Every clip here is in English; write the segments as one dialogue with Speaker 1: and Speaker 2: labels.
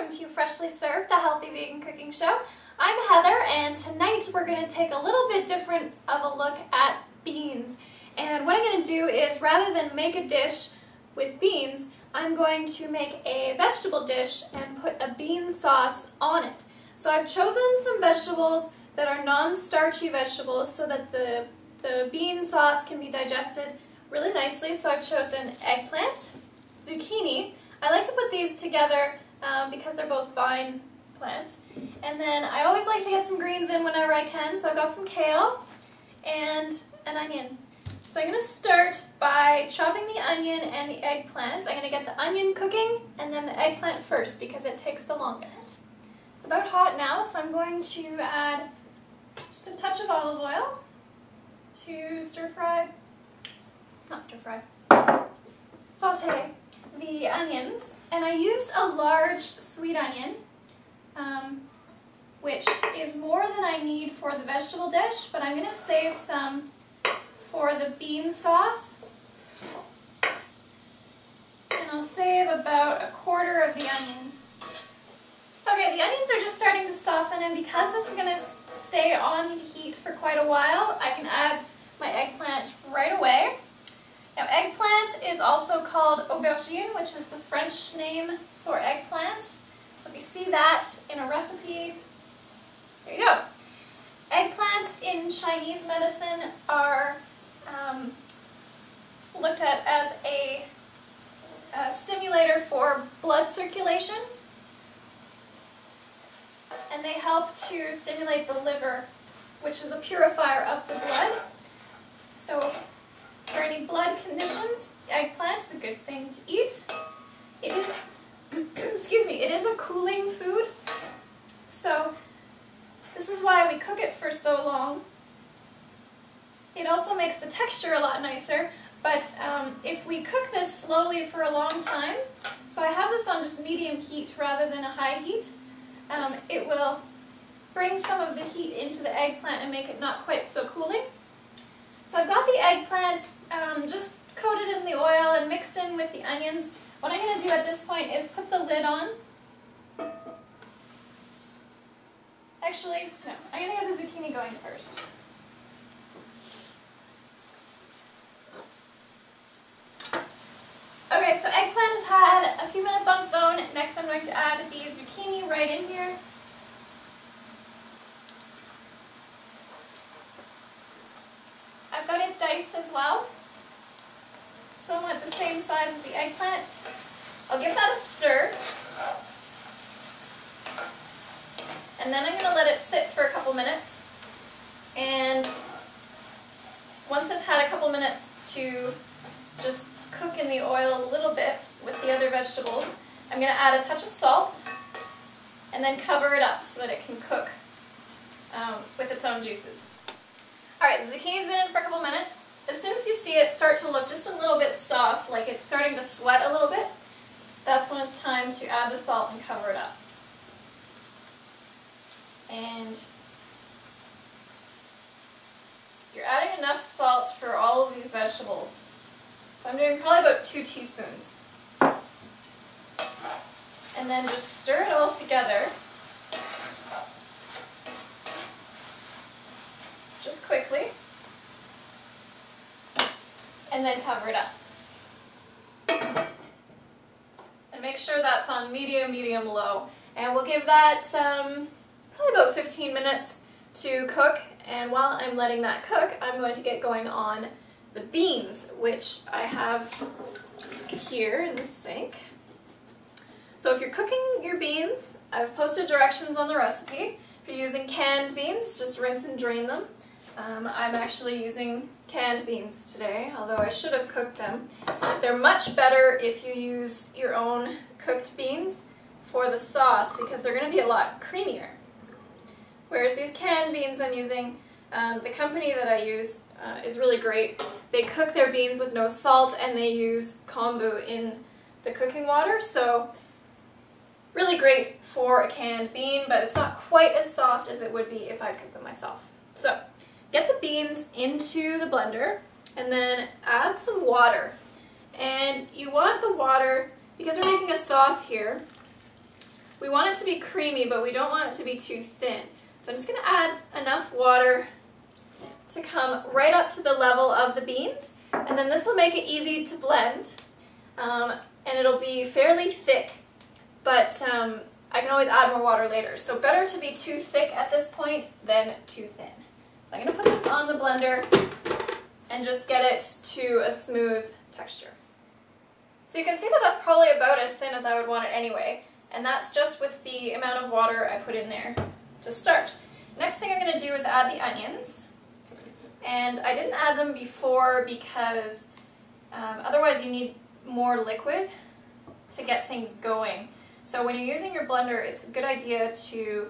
Speaker 1: welcome to Freshly Served, the healthy vegan cooking show. I'm Heather, and tonight we're going to take a little bit different of a look at beans. And what I'm going to do is, rather than make a dish with beans, I'm going to make a vegetable dish and put a bean sauce on it. So I've chosen some vegetables that are non-starchy vegetables so that the bean sauce can be digested really nicely. So I've chosen eggplant, zucchini. I like to put these together because they're both vine plants. And then I always like to get some greens in whenever I can, so I've got some kale and an onion. So I'm going to start by chopping the onion and the eggplant. I'm going to get the onion cooking and then the eggplant first because it takes the longest. It's about hot now, so I'm going to add just a touch of olive oil to saute the onions. And I used a large sweet onion, which is more than I need for the vegetable dish, but I'm going to save some for the bean sauce. And I'll save about a quarter of the onion. Okay, the onions are just starting to soften, and because this is going to stay on heat for quite a while, I can add my eggplant right away. Now, eggplant is also called aubergine, which is the French name for eggplant. So if you see that in a recipe, there you go. Eggplants in Chinese medicine are looked at as a stimulator for blood circulation, and they help to stimulate the liver, which is a purifier of the blood. So for any blood conditions, eggplant is a good thing to eat. It is, excuse me, it is a cooling food, so this is why we cook it for so long. It also makes the texture a lot nicer, but if we cook this slowly for a long time, so I have this on just medium heat rather than a high heat, it will bring some of the heat into the eggplant and make it not quite so cooling. So I've got the eggplant just coated in the oil and mixed in with the onions. What I'm going to do at this point is put the lid on. Actually, no, I'm going to get the zucchini going first. Okay, so eggplant has had a few minutes on its own. Next I'm going to add the zucchini right in here. I've got it diced as well, somewhat the same size as the eggplant. I'll give that a stir, and then I'm going to let it sit for a couple minutes, and once it's had a couple minutes to just cook in the oil a little bit with the other vegetables, I'm going to add a touch of salt and then cover it up so that it can cook with its own juices. Alright, the zucchini's been in for a couple minutes. As soon as you see it start to look just a little bit soft, like it's starting to sweat a little bit, that's when it's time to add the salt and cover it up. And you're adding enough salt for all of these vegetables. So I'm doing probably about 2 teaspoons. And then just stir it all together. Just quickly, and then cover it up. And make sure that's on medium, low. And we'll give that probably about 15 minutes to cook, and while I'm letting that cook, I'm going to get going on the beans, which I have here in the sink. So if you're cooking your beans, I've posted directions on the recipe. If you're using canned beans, just rinse and drain them. I'm actually using canned beans today, although I should have cooked them. They're much better if you use your own cooked beans for the sauce because they're going to be a lot creamier. Whereas these canned beans I'm using, the company that I use is really great. They cook their beans with no salt and they use kombu in the cooking water, so really great for a canned bean, but it's not quite as soft as it would be if I cooked them myself. So get the beans into the blender and then add some water. And you want the water, because we're making a sauce here, We want it to be creamy, but we don't want it to be too thin. So I'm just going to add enough water to come right up to the level of the beans, and then this will make it easy to blend, and it'll be fairly thick, but I can always add more water later. So better to be too thick at this point than too thin. So I'm going to put this on the blender and just get it to a smooth texture. So you can see that that's probably about as thin as I would want it anyway, and that's just with the amount of water I put in there to start. Next thing I'm going to do is add the onions, and I didn't add them before because otherwise you need more liquid to get things going. So when you're using your blender, it's a good idea to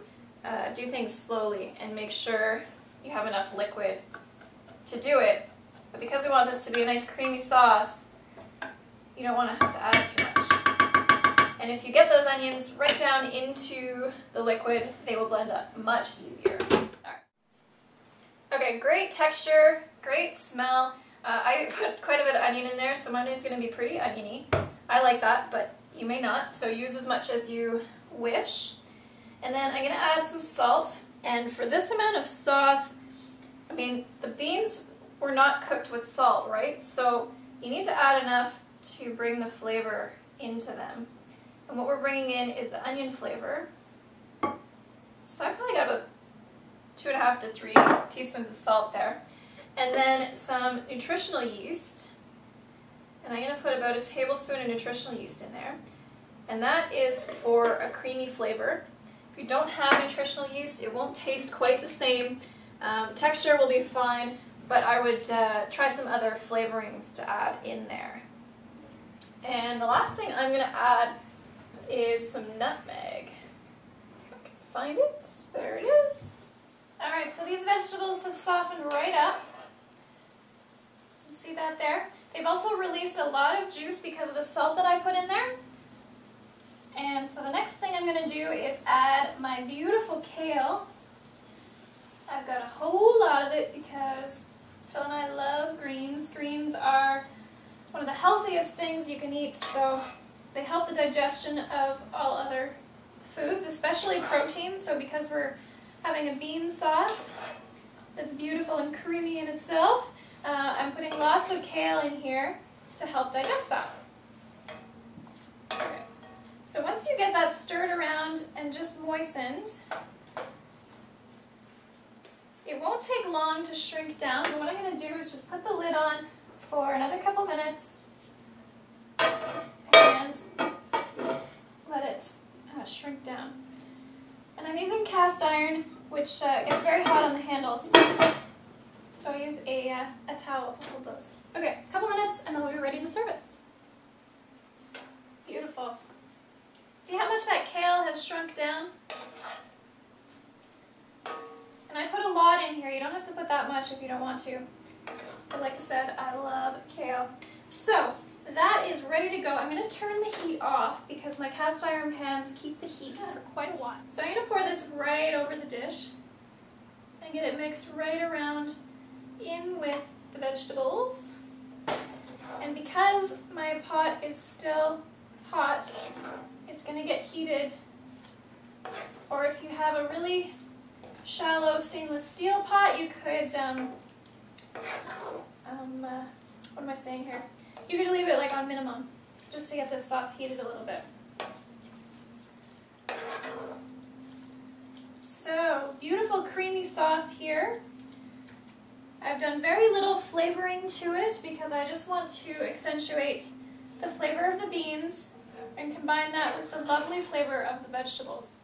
Speaker 1: do things slowly and make sure you have enough liquid to do it. But because we want this to be a nice creamy sauce, you don't want to have to add too much. And if you get those onions right down into the liquid, they will blend up much easier. Alright. Okay, great texture, great smell. I put quite a bit of onion in there, so mine is going to be pretty oniony. I like that, but you may not, so use as much as you wish. And then I'm going to add some salt, and for this amount of sauce, I mean, the beans were not cooked with salt, right? So you need to add enough to bring the flavor into them. And what we're bringing in is the onion flavor. So I probably got about 2.5 to 3 teaspoons of salt there. And then some nutritional yeast. And I'm going to put about a tablespoon of nutritional yeast in there. And that is for a creamy flavor. If you don't have nutritional yeast, it won't taste quite the same. Texture will be fine, but I would try some other flavorings to add in there. And the last thing I'm going to add is some nutmeg. If I can find it. There it is. Alright, so these vegetables have softened right up. You see that there? They've also released a lot of juice because of the salt that I put in there. And so the next thing I'm going to do is add my beautiful kale. I've got a whole lot of it because Phil and I love greens. Greens are one of the healthiest things you can eat, so they help the digestion of all other foods, especially protein. So because we're having a bean sauce that's beautiful and creamy in itself, I'm putting lots of kale in here to help digest that. Okay. So once you get that stirred around and just moistened, it won't take long to shrink down. And what I'm going to do is just put the lid on for another couple minutes and let it shrink down. And I'm using cast iron, which gets very hot on the handles. So I use a towel to hold those. Okay, a couple minutes and then we'll be ready to serve it. Beautiful. See how much that kale has shrunk down? And I put a lot in here. You don't have to put that much if you don't want to. But like I said, I love kale. So that is ready to go. I'm going to turn the heat off because my cast iron pans keep the heat for quite a while. So I'm going to pour this right over the dish and get it mixed right around in with the vegetables. And because my pot is still hot, it's going to get heated. Or if you have a really shallow stainless steel pot, you could, what am I saying here? You could leave it like on minimum, just to get this sauce heated a little bit. So, beautiful creamy sauce here. I've done very little flavoring to it because I just want to accentuate the flavor of the beans and combine that with the lovely flavor of the vegetables.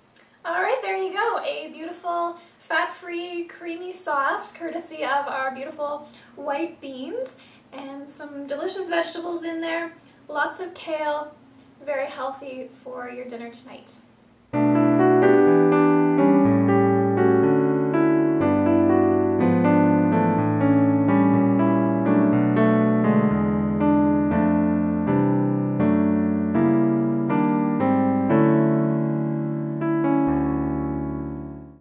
Speaker 1: Alright, there you go. A beautiful fat-free creamy sauce courtesy of our beautiful white beans and some delicious vegetables in there. Lots of kale. Very healthy for your dinner tonight.